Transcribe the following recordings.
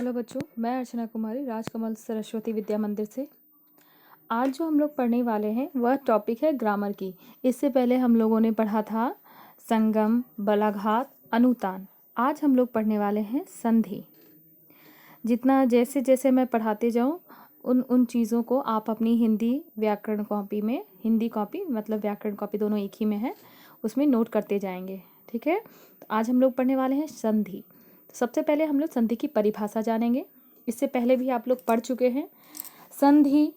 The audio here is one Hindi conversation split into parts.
हेलो बच्चों, मैं अर्चना कुमारी राजकमल सरस्वती विद्या मंदिर से। आज जो हम लोग पढ़ने वाले हैं वह टॉपिक है ग्रामर की। इससे पहले हम लोगों ने पढ़ा था संगम, बलाघात, अनुतान। आज हम लोग पढ़ने वाले हैं संधि। जितना जैसे जैसे मैं पढ़ाते जाऊं उन चीज़ों को आप अपनी हिंदी व्याकरण कॉपी में, हिंदी कॉपी मतलब व्याकरण कॉपी दोनों एक ही में है, उसमें नोट करते जाएंगे। ठीक है, तो आज हम लोग पढ़ने वाले हैं संधि। तो सबसे पहले हम लोग संधि की परिभाषा जानेंगे। इससे पहले भी आप लोग पढ़ चुके हैं। संधि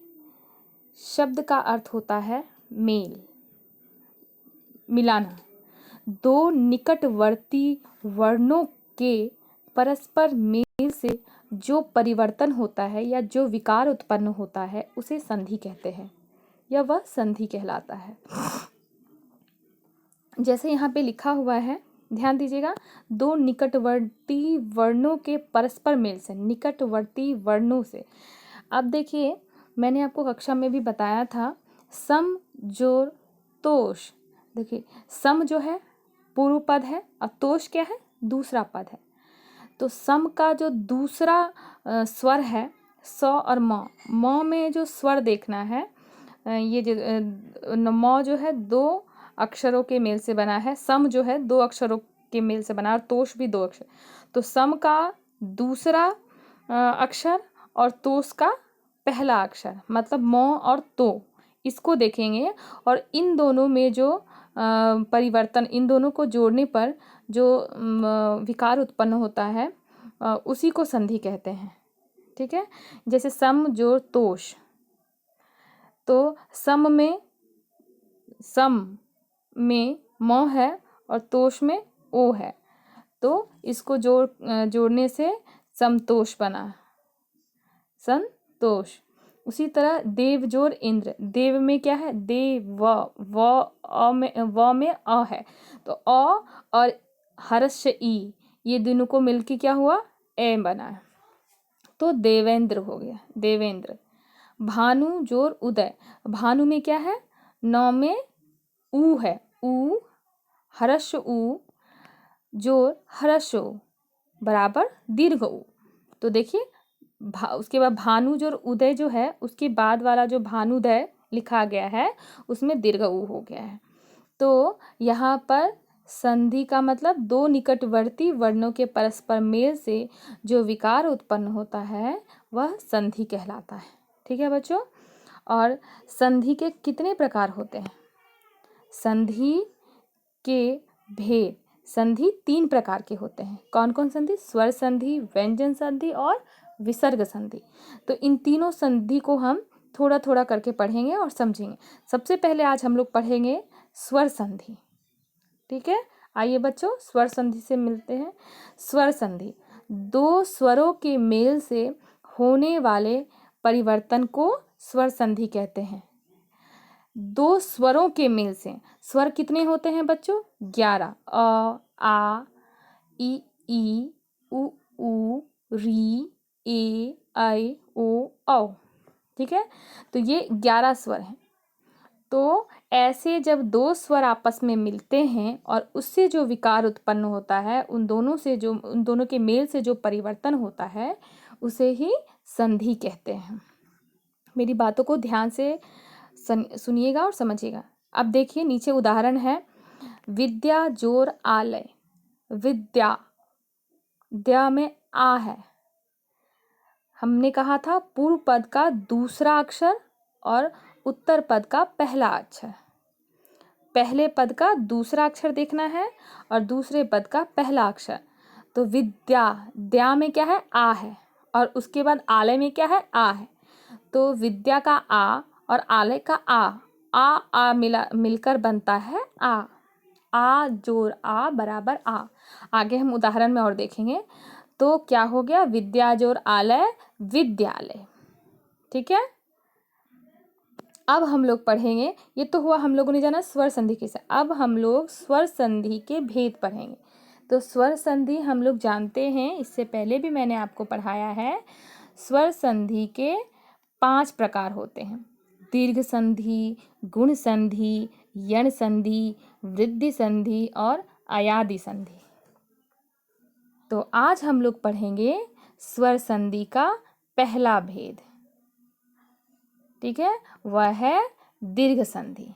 शब्द का अर्थ होता है मेल, मिलाना। दो निकटवर्ती वर्णों के परस्पर मेल से जो परिवर्तन होता है या जो विकार उत्पन्न होता है उसे संधि कहते हैं, या वह संधि कहलाता है। जैसे यहाँ पे लिखा हुआ है, ध्यान दीजिएगा, दो निकटवर्ती वर्णों के परस्पर मेल से, निकटवर्ती वर्णों से। अब देखिए, मैंने आपको कक्षा में भी बताया था सम जोड़ तोष। देखिए, सम जो है पूर्व पद है और तोष क्या है, दूसरा पद है। तो सम का जो दूसरा स्वर है स और म में जो स्वर देखना है, ये जो म जो है दो अक्षरों के मेल से बना है, सम जो है दो अक्षरों के मेल से बना है और तोष भी दो अक्षर। तो सम का दूसरा अक्षर और तोष का पहला अक्षर, मतलब म और तो, इसको देखेंगे। और इन दोनों में जो परिवर्तन, इन दोनों को जोड़ने पर जो विकार उत्पन्न होता है उसी को संधि कहते हैं। ठीक है, जैसे सम जोड़ तोष, तो सम में म है और तोष में ओ है, तो इसको जोड़ने से समतोष बना, संतोष। उसी तरह देव जोड़ इंद्र, देव में क्या है, देव, व में अ है, तो अ और हर्ष ई, ये दोनों को मिलके क्या हुआ, ए बना है, तो देवेंद्र हो गया, देवेंद्र। भानु जोड़ उदय, भानु में क्या है, नौ में ऊ है, ऊ, हर्ष ऊ जोड़ हर्षो बराबर दीर्घ ऊ। तो देखिए, उसके बाद भानु जोड़ उदय जो है, उसके बाद वाला जो भानुदय लिखा गया है उसमें दीर्घ ऊ हो गया है। तो यहाँ पर संधि का मतलब दो निकटवर्ती वर्णों के परस्पर मेल से जो विकार उत्पन्न होता है वह संधि कहलाता है। ठीक है बच्चों, और संधि के कितने प्रकार होते हैं? संधि के भेद, संधि 3 प्रकार के होते हैं। कौन कौन संधि? स्वर संधि, व्यंजन संधि और विसर्ग संधि। तो इन तीनों संधि को हम थोड़ा थोड़ा करके पढ़ेंगे और समझेंगे। सबसे पहले आज हम लोग पढ़ेंगे स्वर संधि। ठीक है, आइए बच्चों स्वर संधि से मिलते हैं। स्वर संधि दो स्वरों के मेल से होने वाले परिवर्तन को स्वर संधि कहते हैं। दो स्वरों के मेल से, स्वर कितने होते हैं बच्चों? 11, अ, आ, ई, उ, री, ए, ऐ, ओ, औ। ठीक है, तो ये 11 स्वर हैं। तो ऐसे जब दो स्वर आपस में मिलते हैं और उससे जो विकार उत्पन्न होता है, उन दोनों के मेल से जो परिवर्तन होता है उसे ही संधि कहते हैं। मेरी बातों को ध्यान से सुनिएगा और समझिएगा। अब देखिए, नीचे उदाहरण है, विद्या जोर आलय। विद्या, द्या में आ है, हमने कहा था पूर्व पद का दूसरा अक्षर और उत्तर पद का पहला अक्षर। पहले पद का दूसरा अक्षर देखना है और दूसरे पद का पहला अक्षर। तो विद्या, द्या में क्या है, आ है, और उसके बाद आलय में क्या है, आ है। तो विद्या का आ और आलय का आ मिलकर बनता है आ जोड़ आ बराबर आ। आगे हम उदाहरण में और देखेंगे। तो क्या हो गया, विद्या जोड़ आलय विद्यालय। ठीक है, अब हम लोग पढ़ेंगे, ये तो हुआ हम लोगों ने जाना स्वर संधि के साथ। अब हम लोग स्वर संधि के भेद पढ़ेंगे। तो स्वर संधि हम लोग जानते हैं, इससे पहले भी मैंने आपको पढ़ाया है। स्वर संधि के 5 प्रकार होते हैं: दीर्घ संधि, गुण संधि, यण संधि, वृद्धि संधि और अयादि संधि। तो आज हम लोग पढ़ेंगे स्वर संधि का पहला भेद, ठीक है, वह है दीर्घ संधि।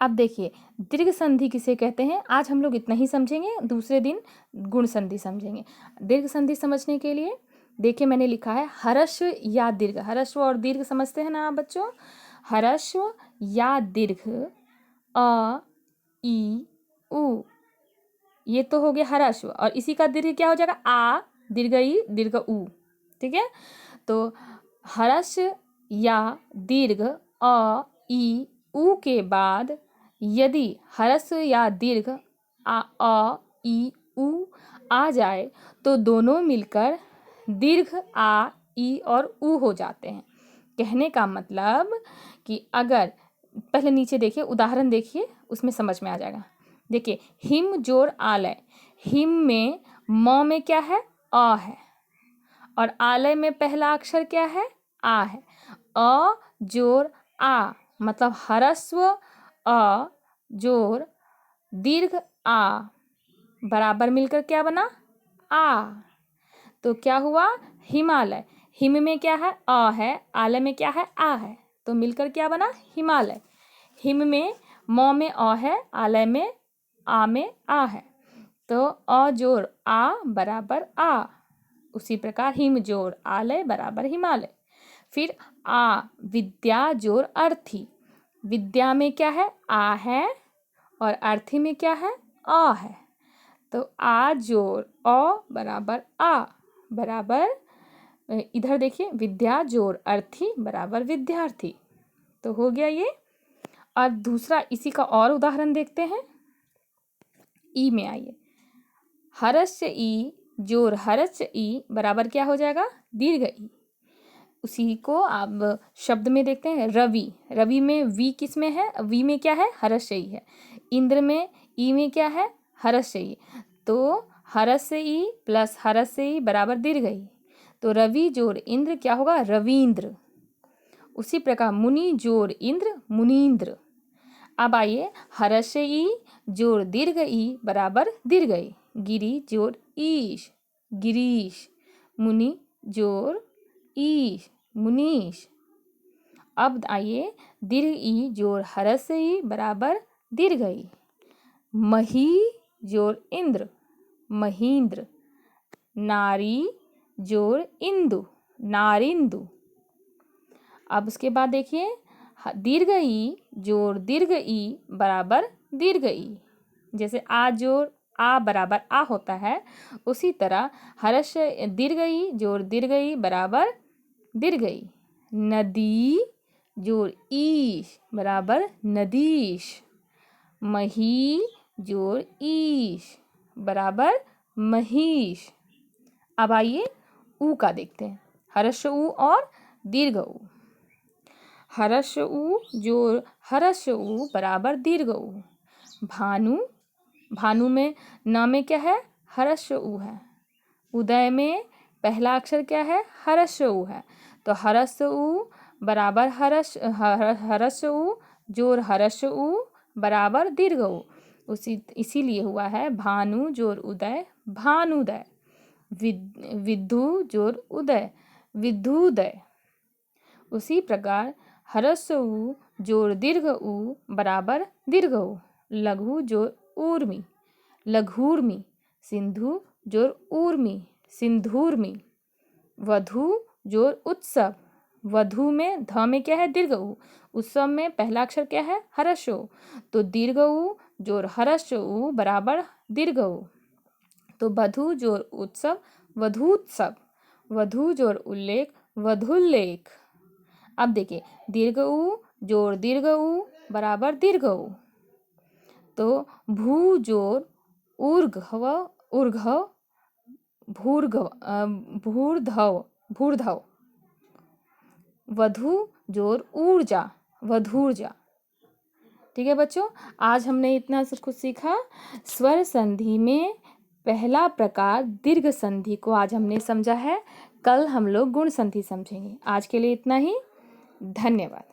अब देखिए दीर्घ संधि किसे कहते हैं, आज हम लोग इतना ही समझेंगे, दूसरे दिन गुण संधि समझेंगे। दीर्घ संधि समझने के लिए देखिए मैंने लिखा है हरस्व या दीर्घ। हरस्व और दीर्घ समझते हैं ना आप बच्चों। हरस्व या दीर्घ अ ई उ, ये तो हो गया हरस्व, और इसी का दीर्घ क्या हो जाएगा, आ दीर्घ ई दीर्घ उ, ठीक है। तो हरस्व या दीर्घ अ ई उ के बाद यदि हरस्व या दीर्घ अ ई उ आ जाए तो दोनों मिलकर दीर्घ आ ई और उ हो जाते हैं। कहने का मतलब कि अगर पहले नीचे देखिए उदाहरण देखिए, उसमें समझ में आ जाएगा। देखिए हिम जोड़ आलय, हिम में म में क्या है, अ है, और आलय में पहला अक्षर क्या है, आ है। अ जोड़ आ मतलब हरस्व अ जोड़ दीर्घ आ बराबर मिलकर क्या बना, आ। तो क्या हुआ, हिमालय। हिम में क्या है, अ है, आलय में क्या है, आ है, तो मिलकर क्या बना, हिमालय। हिम में म में अ है, आलय में आ में आ है, तो अ जोड़ आ बराबर आ। उसी प्रकार हिम जोड़ आलय बराबर हिमालय। फिर आ विद्या जोड़ अर्थी, विद्या में क्या है, आ है, और अर्थी में क्या है, अ है, तो आ जोड़ अ बराबर आ बराबर, इधर देखिए विद्या जोड़ अर्थी बराबर विद्यार्थी, तो हो गया ये। और दूसरा इसी का और उदाहरण देखते हैं। ई में आइए, हरस्य ई जोड़ हरस्य ई बराबर क्या हो जाएगा, दीर्घ ई। उसी को आप शब्द में देखते हैं, रवि। रवि में वी किस में है, वी में क्या है, हरस्य ई है। इंद्र में ई में क्या है, हरस्य ई, तो हरस्य ई प्लस हरस्य ई बराबर दीर्घ ई, तो रवि जोड़ इंद्र क्या होगा, रवींद्र। उसी प्रकार मुनि जोड़ इंद्र मुनींद्र। अब आइए हरस्य ई जोड़ दीर्घ ई बराबर दीर्घ ई, गिरी जोड़ ईश गिरीश, मुनि जोड़ ईश मुनीश। अब आइए दीर्घ ई जोड़ हरस्य ई बराबर दीर्घ ई, मही जोड़ इंद्र महींद्र, नारी जोड़ इंदु नारिंदु। अब उसके बाद देखिए दीर्घ ई जोड़ दीर्घ ई बराबर दीर्घ ई, जैसे आ जोड़ आ बराबर आ होता है, उसी तरह हर्ष दीर्घ ई जोड़ दीर्घ ई बराबर दीर्घ ई। नदी जोड़ ईश बराबर नदीश, मही जोड़ ईश बराबर महीश। अब आइए ऊ का देखते हैं, हर्ष ऊ और दीर्घ ऊ। हर्ष ऊ जोड़ हर्ष ऊ बराबर दीर्घ ऊ। भानु, भानु में न में क्या है, हर्ष ऊ है। उदय में पहला अक्षर क्या है, हर्ष ऊ है, तो हर्ष ऊ बराबर हर्ष ऊ जोड़ हर्ष ऊ बराबर दीर्घ ऊ। इसीलिए हुआ है भानु जोड़ उदय भानुदय। विद्धु जोड़ उदय विद्धुदय। उसी प्रकार हर्ष ऊ जोड़ दीर्घ ऊ बराबर दीर्घ ऊ। लघु जोड़ ऊर्मी लघूर्मी। सिंधु जोड़ ऊर्मी सिंधूर्मी। वधु जोड़ उत्सव, वधु में ध में क्या है, दीर्घ ऊ, उत्सव में पहला अक्षर क्या है, हर्ष ऊ, तो दीर्घ ऊ जोड़ हर्ष ऊ बराबर दीर्घ ऊ, तो वधु जोड़ उत्सव वधूत्सव। वधु जोड़ उल्लेख वधुल्लेख। अब देखिए दीर्घ ऊ जोड़ दीर्घ ऊ बराबर दीर्घ ऊ, तो भू जोड़ ऊर्ध्व ऊर्ध्व भूर्धव भूर्धव। वधु जोड़ ऊर्जा वधूर्जा। ठीक है बच्चों, आज हमने इतना सब कुछ सीखा। स्वर संधि में पहला प्रकार दीर्घ संधि को आज हमने समझा है। कल हम लोग गुण संधि समझेंगे। आज के लिए इतना ही, धन्यवाद।